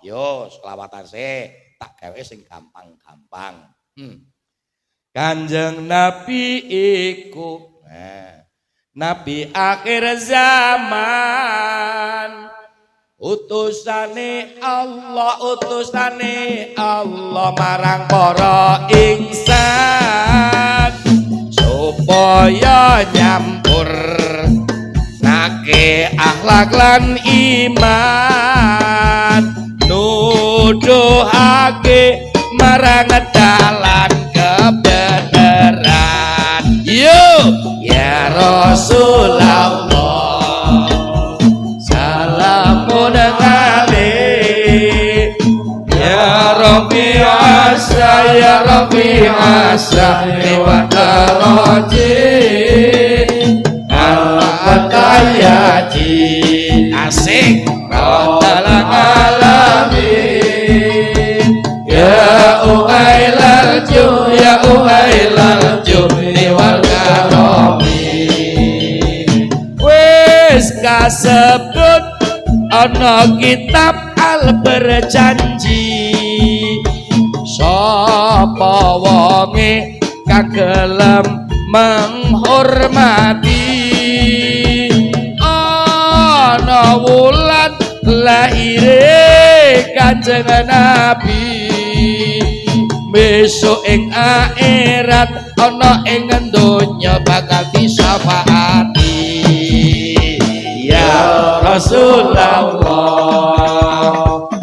yo selawatan sik tak gawe sing gampang-gampang. Kanjeng Nabi iku Nabi akhir zaman, utusane Allah marang para insan supaya nyampur nake akhlak lan iman nuduhake marang dalan kebenaran. Yo ya Rasulullah salamun alaik ya Rabbi asa ya Rabbi asa wa taraji al-atayaji asik rabbal alamin ya uailal ju ya uailal ju wal karami wis kasebut ana kitab al berjanji sapa wonge kagelem menghormati ana wulan lahire Kanjeng Nabi besok ing akhirat ana ing donya bakal disyafaati. Ya Rasulullah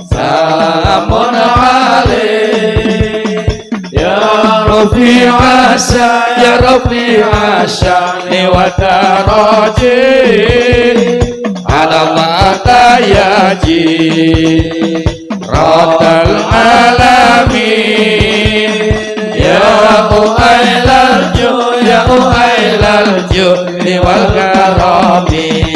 salamun alaik ya Rabbi asa ya Rabbi asa wa taraji ala matayaji rabbal alamin ya uailal ju ya uailal ju wal karami